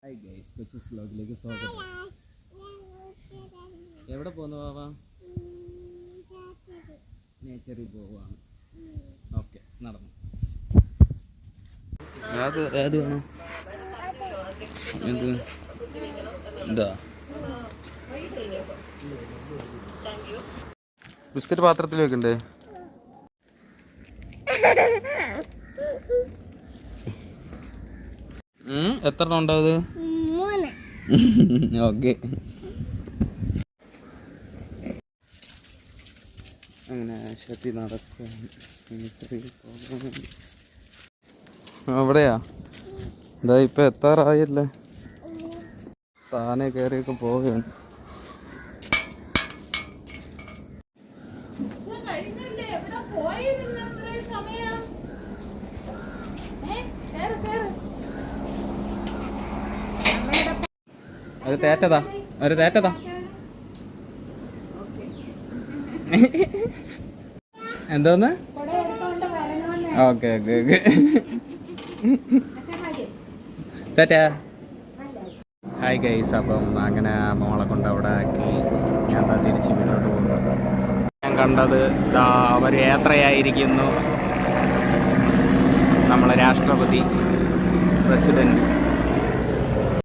Hi guys, Kochus വ്ലോഗിലേക്ക് സ്വാഗതം. എവിടെ പോകുന്നു ബാബ? നേച്ചറിൽ പോവാണ്. ഓക്കെ, നടന്നു. ഏത് വേണം? എന്ത് എന്താ ബിസ്ക്കറ്റ് പാത്രത്തിൽ വെക്കണ്ടേ? എത്ര എണ്ണം ഉണ്ടാവും? ഓക്കെ. അങ്ങനെ ശരി നടക്കുക. അവിടെയാ? എന്താ ഇപ്പൊ എത്താറായല്ലേ? താനെ കയറിയൊക്കെ പോവുകയാണ്. ഒരു തേറ്റതാ. എന്തോന്ന്? Okay okay okay. തേറ്റാ. ഹായ് ഗൈസ്, അപ്പം അങ്ങനെ മോളെ കൊണ്ട് അവിടെ ആക്കി ഞാൻ തിരിച്ച് വീട്ടിലോട്ട് പോകുന്നു. ഞാൻ കണ്ടത് ഒരു യാത്രയായിരിക്കുന്നു. നമ്മളെ രാഷ്ട്രപതി പ്രസിഡന്റ്